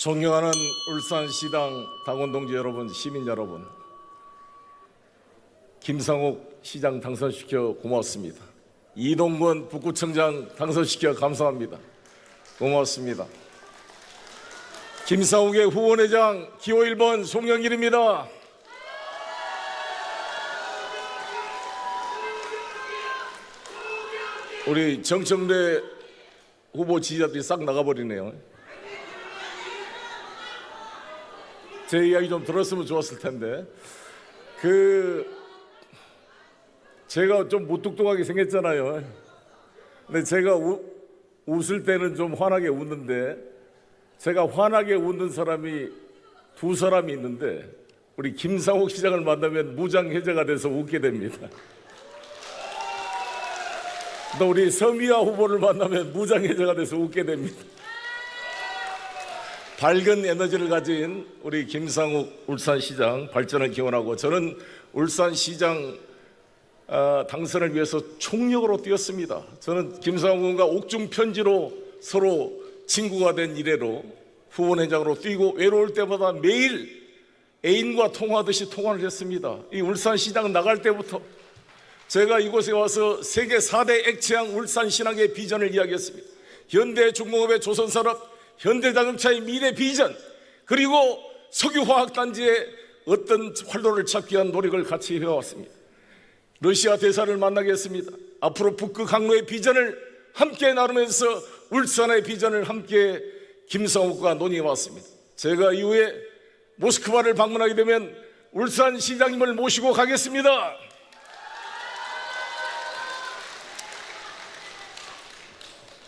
존경하는 울산시당 당원 동지 여러분, 시민 여러분, 김상욱 시장 당선시켜 고맙습니다. 이동건 북구청장 당선시켜 감사합니다. 고맙습니다. 김상욱의 후원회장 기호 1번 송영길입니다. 우리 정청래 후보 지지자들이 싹 나가버리네요. 제 이야기 좀 들었으면 좋았을 텐데, 제가 좀 무뚝뚝하게 생겼잖아요. 근데 제가 웃을 때는 좀 환하게 웃는데, 제가 환하게 웃는 사람이 두 사람이 있는데, 우리 김상욱 시장을 만나면 무장해제가 돼서 웃게 됩니다. 또 우리 서미아 후보를 만나면 무장해제가 돼서 웃게 됩니다. 밝은 에너지를 가진 우리 김상욱 울산시장 발전을 기원하고, 저는 울산시장 당선을 위해서 총력으로 뛰었습니다. 저는 김상욱 의원과 옥중 편지로 서로 친구가 된 이래로 후원회장으로 뛰고, 외로울 때마다 매일 애인과 통화하듯이 통화를 했습니다. 이 울산시장 나갈 때부터 제가 이곳에 와서 세계 4대 액체항 울산신항의 비전을 이야기했습니다. 현대중공업의 조선산업, 현대자동차의 미래 비전, 그리고 석유화학단지의 어떤 활로를 찾기 위한 노력을 같이 해왔습니다. 러시아 대사를 만나게 했습니다. 앞으로 북극 항로의 비전을 함께 나누면서 울산의 비전을 함께 김상욱과 논의해왔습니다. 제가 이후에 모스크바를 방문하게 되면 울산시장님을 모시고 가겠습니다.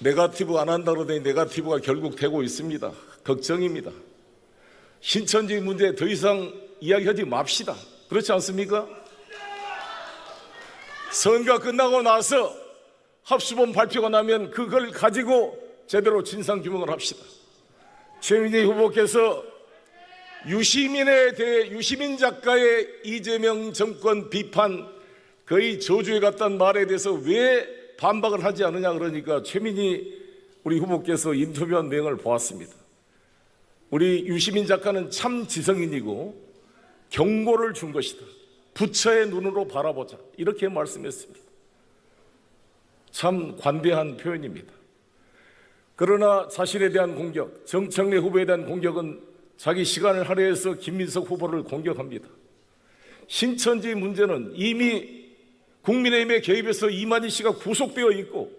네거티브 안 한다 그러더니 네거티브가 결국 되고 있습니다. 걱정입니다. 신천지 문제 더 이상 이야기하지 맙시다. 그렇지 않습니까? 선거 끝나고 나서 합수본 발표가 나면 그걸 가지고 제대로 진상규명을 합시다. 최민희 후보께서 유시민에 대해, 유시민 작가의 이재명 정권 비판, 거의 저주에 갔다는 말에 대해서 왜 반박을 하지 않느냐 그러니까 최민희 우리 후보께서 인터뷰한 내용을 보았습니다. 우리 유시민 작가는 참 지성인이고 경고를 준 것이다. 부처의 눈으로 바라보자, 이렇게 말씀했습니다. 참 관대한 표현입니다. 그러나 자신에 대한 공격, 정청래 후보에 대한 공격은 자기 시간을 할애해서 김민석 후보를 공격합니다. 신천지 문제는 이미 국민의힘에 개입해서 이만희 씨가 구속되어 있고,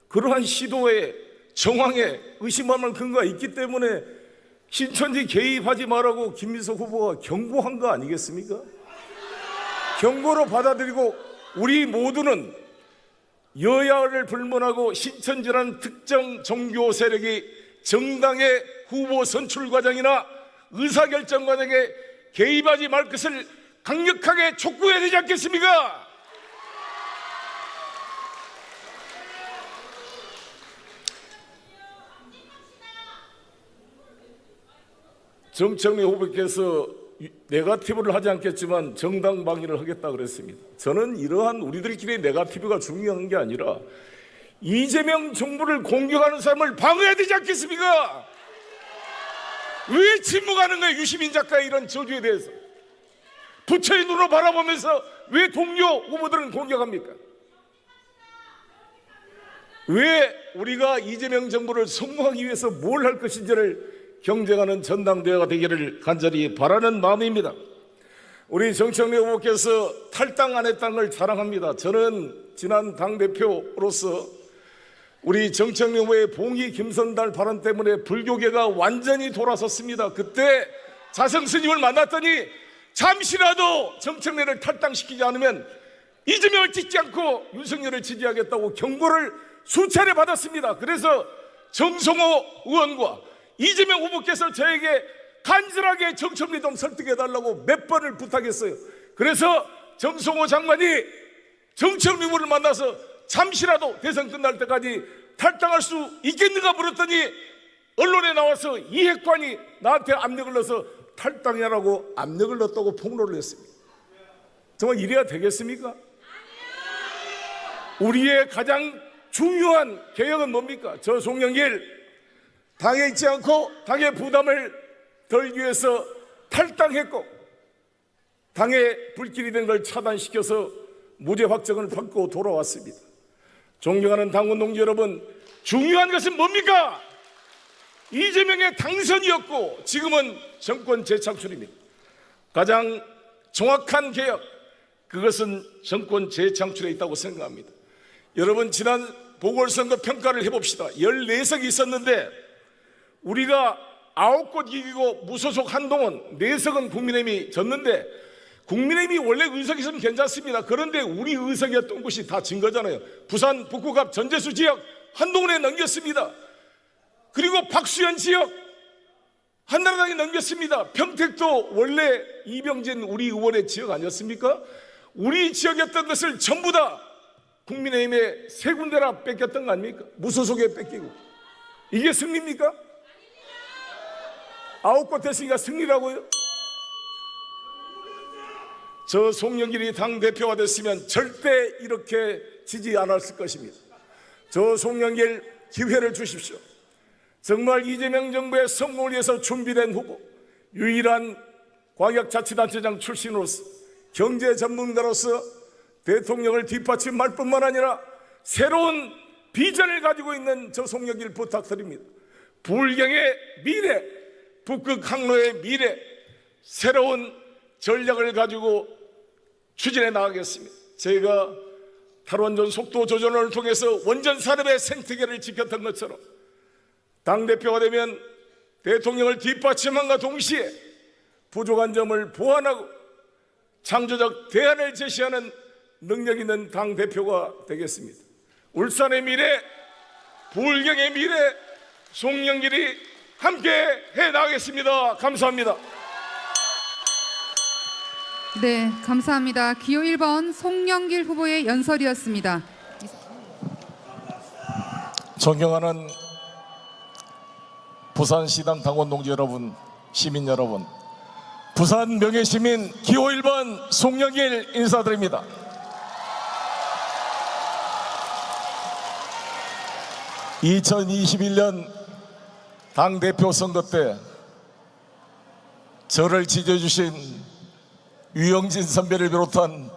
그러한 시도에 정황에 의심할 만한 근거가 있기 때문에 신천지 개입하지 말라고 김민석 후보가 경고한 거 아니겠습니까? 경고로 받아들이고, 우리 모두는 여야를 불문하고 신천지라는 특정 종교 세력이 정당의 후보 선출 과정이나 의사결정 과정에 개입하지 말 것을 강력하게 촉구해야 되지 않겠습니까? 정청래 후보께서 네거티브를 하지 않겠지만 정당 방위를 하겠다 그랬습니다. 저는 이러한 우리들끼리 네거티브가 중요한 게 아니라 이재명 정부를 공격하는 사람을 방어해야 되지 않겠습니까? 왜 침묵하는 거예요? 유시민 작가의 이런 저주에 대해서 부처의 눈으로 바라보면서 왜 동료 후보들은 공격합니까? 왜 우리가 이재명 정부를 성공하기 위해서 뭘 할 것인지를 경쟁하는 전당대회가 되기를 간절히 바라는 마음입니다. 우리 정청래 후보께서 탈당 안 했다는 걸 자랑합니다. 저는 지난 당대표로서 우리 정청래 후보의 봉희 김선달 발언 때문에 불교계가 완전히 돌아섰습니다. 그때 자성 스님을 만났더니 잠시라도 정청래를 탈당시키지 않으면 이재명을 찍지 않고 윤석열을 지지하겠다고 경고를 수차례 받았습니다. 그래서 정성호 의원과 이재명 후보께서 저에게 간절하게 정청래 좀 설득해달라고 몇 번을 부탁했어요. 그래서 정성호 장관이 정청래 후보를 만나서 잠시라도 대선 끝날 때까지 탈당할 수 있겠는가 물었더니 언론에 나와서 이핵관이 나한테 압력을 넣어서 탈당하라고 압력을 넣었다고 폭로를 했습니다. 정말 이래야 되겠습니까? 우리의 가장 중요한 개혁은 뭡니까? 저 송영길 당에 있지 않고 당의 부담을 덜기 위해서 탈당했고 당의 불길이 된 걸 차단시켜서 무죄 확정을 받고 돌아왔습니다. 존경하는 당원 동지 여러분, 중요한 것은 뭡니까? 이재명의 당선이었고 지금은 정권 재창출입니다. 가장 정확한 개혁, 그것은 정권 재창출에 있다고 생각합니다. 여러분, 지난 보궐선거 평가를 해봅시다. 14석이 있었는데 우리가 9곳 이기고 무소속 한동훈, 4석은 국민의힘이 졌는데 국민의힘이 원래 의석이 있으면 괜찮습니다. 그런데 우리 의석이었던 곳이 다 진 거잖아요. 부산 북구갑 전재수 지역 한동훈에 넘겼습니다. 그리고 박수현 지역 한나라당이 넘겼습니다. 평택도 원래 이병진 우리 의원의 지역 아니었습니까? 우리 지역이었던 것을 전부 다 국민의힘의 세 군데나 뺏겼던 거 아닙니까? 무소속에 뺏기고. 이게 승리입니까? 9곳 됐으니까 승리라고요? 저 송영길이 당대표가 됐으면 절대 이렇게 지지 않았을 것입니다. 저 송영길 기회를 주십시오. 정말 이재명 정부의 성공을 위해서 준비된 후보, 유일한 광역자치단체장 출신으로서 경제 전문가로서 대통령을 뒷받침할 뿐만 아니라 새로운 비전을 가지고 있는 저 송영길 부탁드립니다. 불경의 미래, 북극 항로의 미래, 새로운 전략을 가지고 추진해 나가겠습니다. 제가 탈원전 속도 조절을 통해서 원전 산업의 생태계를 지켰던 것처럼 당대표가 되면 대통령을 뒷받침함과 동시에 부족한 점을 보완하고 창조적 대안을 제시하는 능력 있는 당대표가 되겠습니다. 울산의 미래, 불경의 미래, 송영길이 함께 해나가겠습니다. 감사합니다. 네, 감사합니다. 기호 1번 송영길 후보의 연설이었습니다. 존경하는 부산시당 당원 동지 여러분, 시민 여러분, 부산 명예시민 기호 1번 송영길 인사드립니다. (2021년) 당대표 선거 때 저를 지지해주신 유영진 선배를 비롯한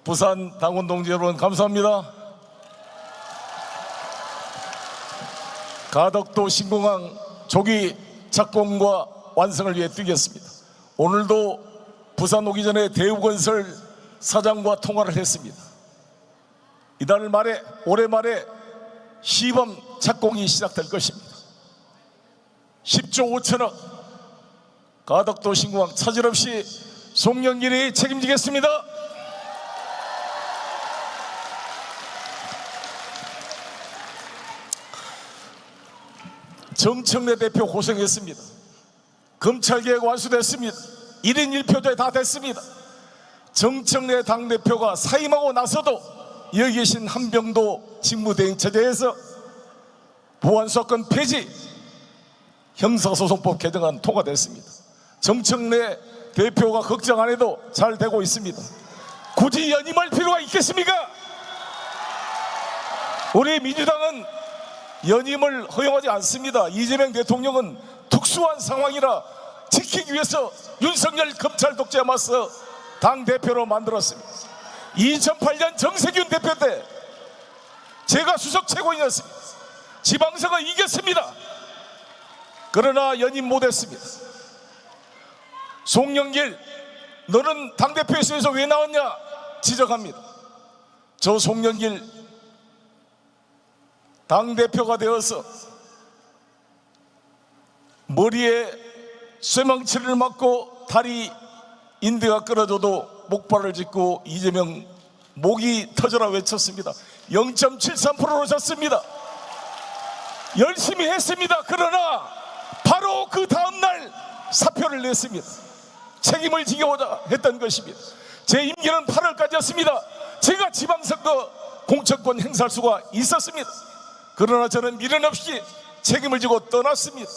부산 당원 동지 여러분, 감사합니다. 가덕도 신공항 조기 착공과 완성을 위해 뛰겠습니다. 오늘도 부산 오기 전에 대우건설 사장과 통화를 했습니다. 이달 말에, 올해 말에 시범 착공이 시작될 것입니다. 10조 5천억 가덕도 신공항 차질 없이 송영길이 책임지겠습니다. 정청래 대표 고생했습니다. 검찰개혁 완수됐습니다. 1인 1표제 다 됐습니다. 정청래 당대표가 사임하고 나서도 여기 계신 한병도 직무대행체제에서 보안수사권 폐지, 형사소송법 개정안 통과됐습니다. 정청래 대표가 걱정 안 해도 잘 되고 있습니다. 굳이 연임할 필요가 있겠습니까? 우리 민주당은 연임을 허용하지 않습니다. 이재명 대통령은 특수한 상황이라 지키기 위해서 윤석열 검찰 독재에 맞서 당대표로 만들었습니다. 2008년 정세균 대표 때 제가 수석 최고위원이었습니다. 지방선거 이겼습니다. 그러나 연임 못했습니다. 송영길, 너는 당대표에서 왜 나왔냐 지적합니다. 저 송영길 당대표가 되어서 머리에 쇠망치를 맞고 다리 인대가 끊어져도 목발을 짚고 이재명 목이 터져라 외쳤습니다. 0.73%로 졌습니다. 열심히 했습니다. 그러나 바로 그 다음날 사표를 냈습니다. 책임을 지고자 했던 것입니다. 제 임기는 8월까지였습니다. 제가 지방선거 공천권 행사할 수가 있었습니다. 그러나 저는 미련 없이 책임을 지고 떠났습니다.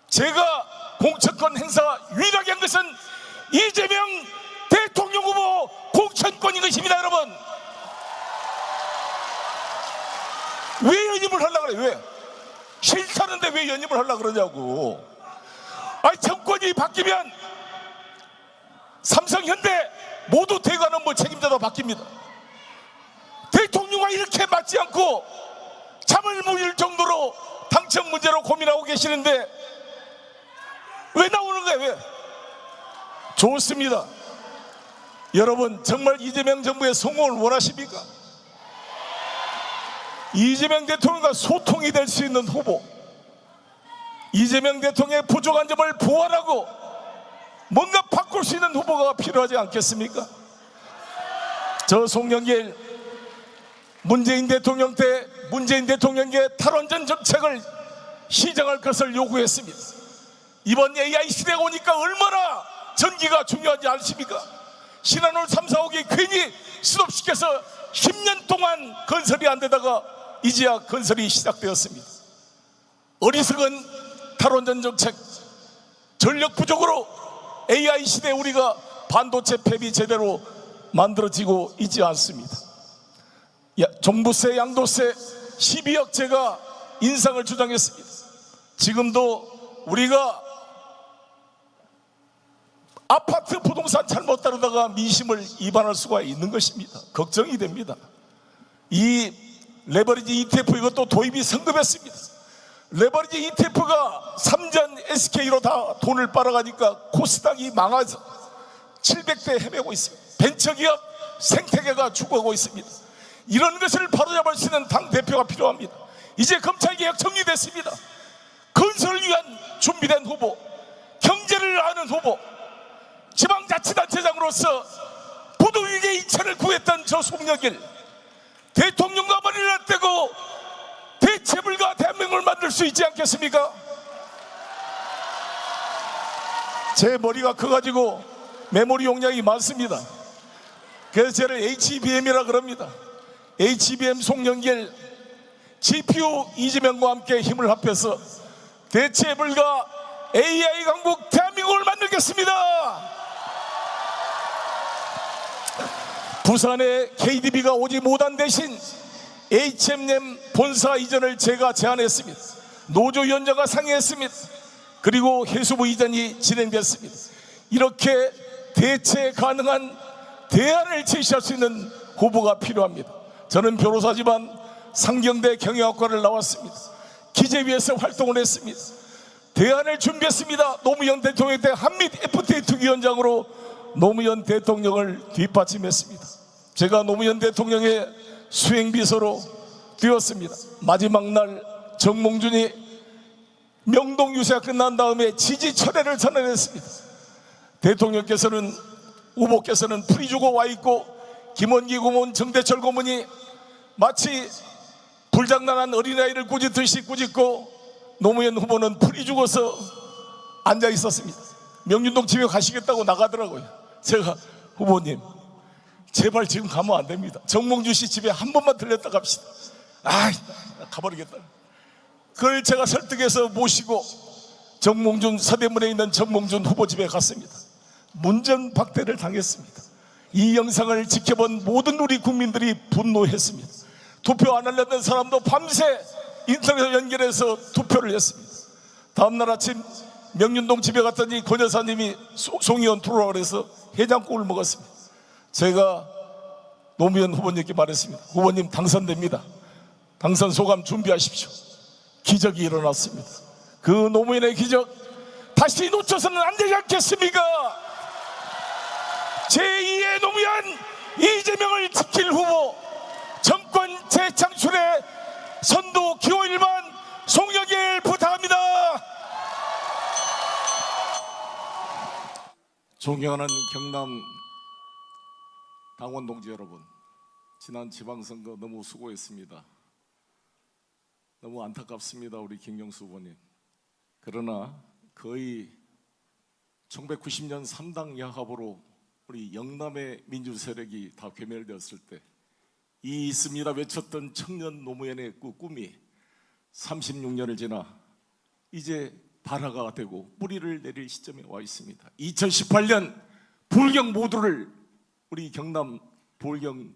제가 공천권 행사 유일하게 한 것은 이재명 대통령 후보 공천권인 것입니다. 여러분, 왜 연임을 하려고 그래요? 싫다는데 왜 연임을 하려고 그러냐고. 아니, 정권이 바뀌면 삼성, 현대 모두 대관은 뭐 책임자도 바뀝니다. 대통령과 이렇게 맞지 않고 잠을 못 이룰 정도로 당청 문제로 고민하고 계시는데 왜 나오는 거예요? 왜? 좋습니다. 여러분, 정말 이재명 정부의 성공을 원하십니까? 이재명 대통령과 소통이 될 수 있는 후보, 이재명 대통령의 부족한 점을 보완하고 뭔가 바꿀 수 있는 후보가 필요하지 않겠습니까? 저 송영길 문재인 대통령 때 문재인 대통령의 탈원전 정책을 시정할 것을 요구했습니다. 이번 AI 시대가 오니까 얼마나 전기가 중요한지 아십니까? 신한울 3, 4호기 괜히 스톱시켜서 10년 동안 건설이 안 되다가 이제야 건설이 시작되었습니다. 어리석은 탈원전 정책, 전력 부족으로 AI 시대에 우리가 반도체 팹이 제대로 만들어지고 있지 않습니다. 종부세, 양도세 12억제가 인상을 주장했습니다. 지금도 우리가 아파트 부동산 잘못 다루다가 민심을 위반할 수가 있는 것입니다. 걱정이 됩니다. 이 레버리지 ETF 이것도 도입이 성급했습니다. 레버리지 ETF가 3전 SK로 다 돈을 빨아가니까 코스닥이 망해서 700대 헤매고 있습니다. 벤처기업 생태계가 죽어가고 있습니다. 이런 것을 바로잡을 수 있는 당대표가 필요합니다. 이제 검찰개혁 정리됐습니다. 건설을 위한 준비된 후보, 경제를 아는 후보, 지방자치단체장으로서 부도위기의 이천을 구했던 저 송영길, 대통령과 머리를 떼고 대체불가 대한민국을 만들 수 있지 않겠습니까? 제 머리가 커가지고 메모리 용량이 많습니다. 그래서 저를 HBM이라 그럽니다. HBM 송영길, GPU 이재명과 함께 힘을 합해서 대체불가 AI 강국 대한민국을 만들겠습니다. 부산에 KDB가 오지 못한 대신 HMM 본사 이전을 제가 제안했습니다. 노조위원장과 상의했습니다. 그리고 해수부 이전이 진행됐습니다. 이렇게 대체 가능한 대안을 제시할 수 있는 후보가 필요합니다. 저는 변호사지만 상경대 경영학과를 나왔습니다. 기재위에서 활동을 했습니다. 대안을 준비했습니다. 노무현 대통령 때 한미 FTA 특위위원장으로 노무현 대통령을 뒷받침했습니다. 제가 노무현 대통령의 수행비서로 뛰었습니다. 마지막 날 정몽준이 명동 유세가 끝난 다음에 지지 철회를 선언했습니다. 대통령께서는, 후보께서는 풀이 주고 와 있고 김원기 고문, 정대철 고문이 마치 불장난한 어린아이를 꾸짖듯이 꾸짖고 노무현 후보는 풀이 죽어서 앉아 있었습니다. 명륜동 집에 가시겠다고 나가더라고요. 제가 후보님 제발 지금 가면 안 됩니다. 정몽준 씨 집에 한 번만 들렸다 갑시다. 가버리겠다. 그걸 제가 설득해서 모시고 정몽준, 서대문에 있는 정몽준 후보 집에 갔습니다. 문전박대를 당했습니다. 이 영상을 지켜본 모든 우리 국민들이 분노했습니다. 투표 안 하려던 사람도 밤새 인터넷 연결해서 투표를 했습니다. 다음날 아침 명륜동 집에 갔더니 권 여사님이 송의원 들어오라고 해서 해장국을 먹었습니다. 제가 노무현 후보님께 말했습니다. 후보님 당선됩니다. 당선 소감 준비하십시오. 기적이 일어났습니다. 그 노무현의 기적 다시 놓쳐서는 안 되지 않겠습니까? 제2의 노무현 이재명을 지킬 후보, 정권 재창출의 선두 기호 1번 송영길 부탁합니다. 존경하는 경남 당원 동지 여러분, 지난 지방선거 너무 수고했습니다. 너무 안타깝습니다, 우리 김경수 후보님. 그러나 거의 1990년 3당 야합으로 우리 영남의 민주 세력이 다 괴멸되었을 때 이 있습니다 외쳤던 청년 노무현의 그 꿈이 36년을 지나 이제 발화가 되고 뿌리를 내릴 시점에 와 있습니다. 2018년 부울경 모두를 우리 경남 부울경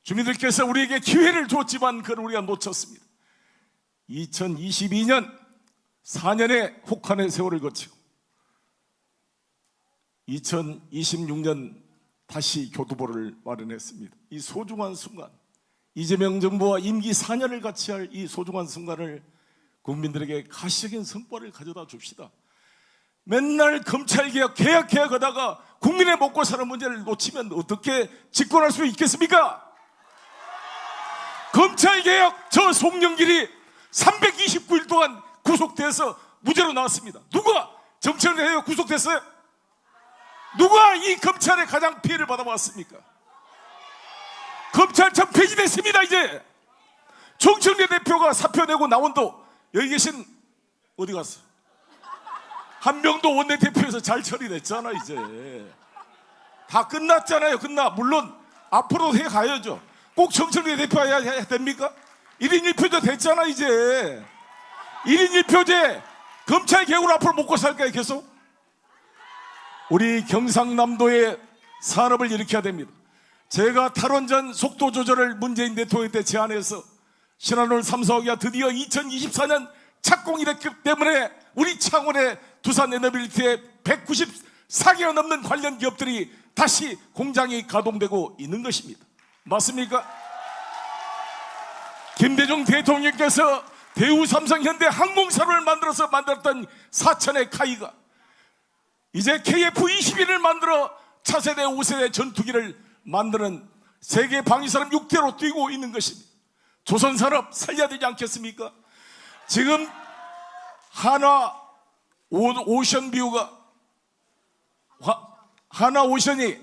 주민들께서 우리에게 기회를 줬지만 그걸 우리가 놓쳤습니다. 2022년 4년의 혹한의 세월을 거치고 2026년 다시 교두보를 마련했습니다. 이 소중한 순간, 이재명 정부와 임기 4년을 같이 할 이 소중한 순간을 국민들에게 가시적인 성과를 가져다 줍시다. 맨날 검찰개혁, 개혁하다가 국민의 먹고 사는 문제를 놓치면 어떻게 집권할 수 있겠습니까? 검찰개혁, 저 송영길이 329일 동안 구속돼서 무죄로 나왔습니다. 누가 정치를 구속됐어요? 누가 이 검찰의 가장 피해를 받아왔습니까? 검찰청 폐지됐습니다. 이제 정청래 대표가 사표 내고 나온도 여기 계신 어디 갔어? 한명도 원내대표에서 잘 처리됐잖아. 이제 다 끝났잖아요. 물론 앞으로 해가야죠. 꼭 정청래 대표 해야 됩니까? 1인 1표제 됐잖아. 이제 1인 1표제 검찰 개혁으로 앞으로 먹고 살까요? 계속 우리 경상남도의 산업을 일으켜야 됩니다. 제가 탈원전 속도 조절을 문재인 대통령 때 제안해서 신한울 3, 4호기가 드디어 2024년 착공이 됐기 때문에 우리 창원의 두산 에너빌리티에 194개가 넘는 관련 기업들이 다시 공장이 가동되고 있는 것입니다. 맞습니까? 김대중 대통령께서 대우, 삼성, 현대 항공산업을 만들었던 사천의 카이가 이제 KF-21을 만들어 차세대, 5세대 전투기를 만드는 세계 방위산업 6대로 뛰고 있는 것입니다. 조선산업 살려야 되지 않겠습니까? 지금 하나 오션뷰가 하나오션이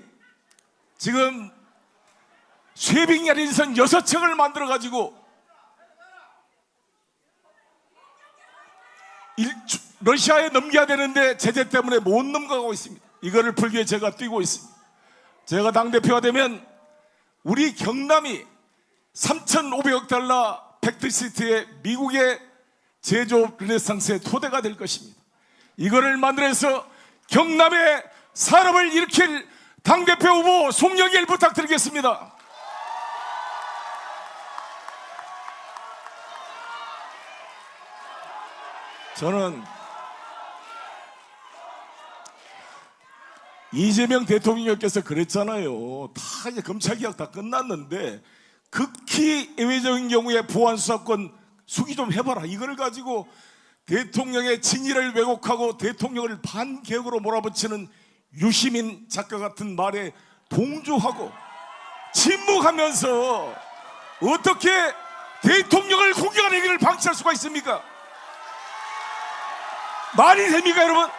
지금 쇠빙야린선 6척을 만들어 가지고 러시아에 넘겨야 되는데 제재 때문에 못 넘어가고 있습니다. 이거를 풀기 위해 제가 뛰고 있습니다. 제가 당대표가 되면 우리 경남이 3,500억 달러 팩트시티의 미국의 제조업 르네상스의 토대가 될 것입니다. 이거를 만들어서 경남의 산업을 일으킬 당대표 후보 송영길 부탁드리겠습니다. 저는 이재명 대통령께서 그랬잖아요. 다 이제 검찰개혁 다 끝났는데 극히 예외적인 경우에 보안수사권 수기 좀 해봐라. 이걸 가지고 대통령의 진위를 왜곡하고 대통령을 반개혁으로 몰아붙이는 유시민 작가 같은 말에 동조하고 침묵하면서 어떻게 대통령을 공격하는 얘기를 방치할 수가 있습니까? 말이 됩니까, 여러분?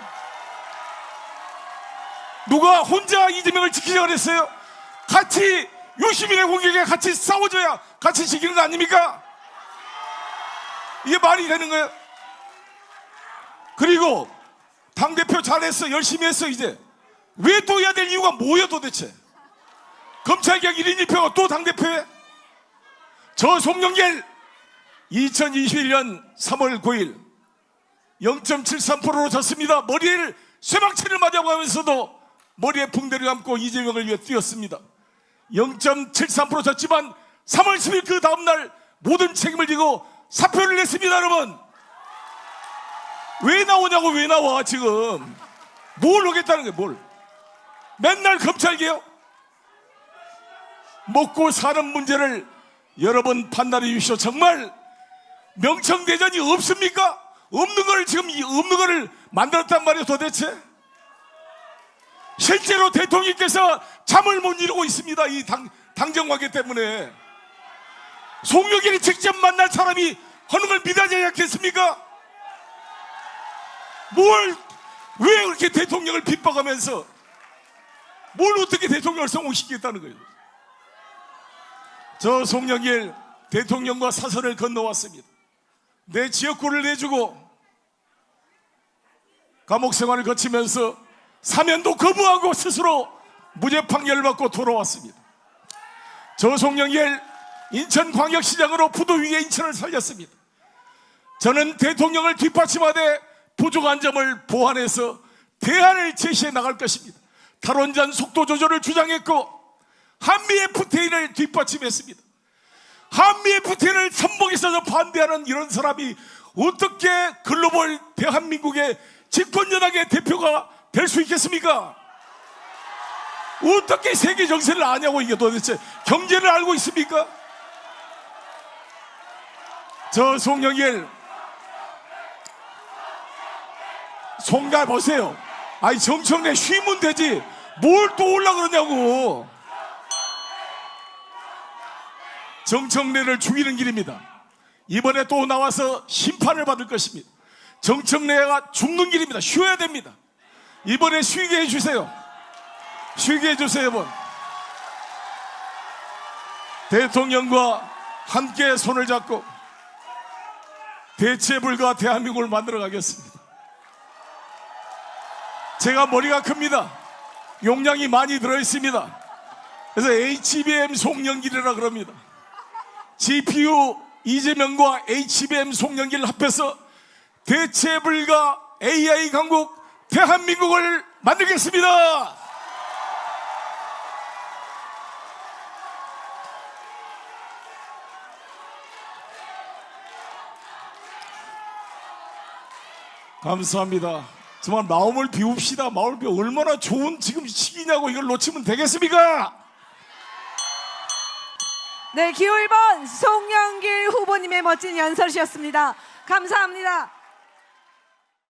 누가 혼자 이재명을 지키자고 그랬어요? 같이 유시민의 공격에 같이 싸워줘야 같이 지키는 거 아닙니까? 이게 말이 되는 거예요? 그리고 당대표 잘했어, 열심히 했어. 이제 왜 또 해야 될 이유가 뭐예요 도대체? 검찰개혁 1인 1표가 또 당대표에? 저 송영길 2021년 3월 9일 0.73%로 졌습니다. 머리를 쇠망치를 맞아가면서도 머리에 붕대를 감고 이재명을 위해 뛰었습니다. 0.73% 졌지만 3월 10일 그 다음날 모든 책임을 지고 사표를 냈습니다. 여러분 왜 나오냐고. 왜 나와 지금? 뭘 하겠다는 거예요? 뭘? 맨날 검찰개혁? 먹고 사는 문제를 여러분 판단해 주십시오. 정말 명청대전이 없습니까? 없는 걸 지금 없는 거를 만들었단 말이에요 도대체? 실제로 대통령께서 잠을 못 이루고 있습니다. 이 당정관계 때문에. 송영길이 직접 만날 사람이 하는 걸 믿어야지 않겠습니까? 왜 그렇게 대통령을 핍박하면서 뭘 어떻게 대통령을 성공시키겠다는 거예요? 저 송영길 대통령과 사선을 건너왔습니다. 내 지역구를 내주고 감옥 생활을 거치면서 사면도 거부하고 스스로 무죄 판결을 받고 돌아왔습니다. 저 송영길 인천광역시장으로 부도 위에 인천을 살렸습니다. 저는 대통령을 뒷받침하되 부족한 점을 보완해서 대안을 제시해 나갈 것입니다. 탈원전 속도 조절을 주장했고 한미 FTA를 뒷받침했습니다. 한미 FTA를 선봉에서 반대하는 이런 사람이 어떻게 글로벌 대한민국의 집권여당의 대표가 될 수 있겠습니까? 어떻게 세계 정세를 아냐고. 이게 도대체 경제를 알고 있습니까? 저 송영길 송가 보세요. 아니 정청래 쉬면 되지 뭘 또 올라 그러냐고. 정청래를 죽이는 길입니다. 이번에 또 나와서 심판을 받을 것입니다. 정청래가 죽는 길입니다. 쉬어야 됩니다. 이번에 쉬게 해주세요. 쉬게 해주세요. 여러분, 대통령과 함께 손을 잡고 대체불가 대한민국을 만들어 가겠습니다. 제가 머리가 큽니다. 용량이 많이 들어있습니다. 그래서 HBM 송영길이라 그럽니다. GPU 이재명과 HBM 송영길을 합해서 대체불가 AI 강국 대한민국을 만들겠습니다. 감사합니다. 정말 마음을 비웁시다. 마음을 비워. 얼마나 좋은 지금 시기냐고. 이걸 놓치면 되겠습니까? 네, 기호 1번 송영길 후보님의 멋진 연설이었습니다. 감사합니다.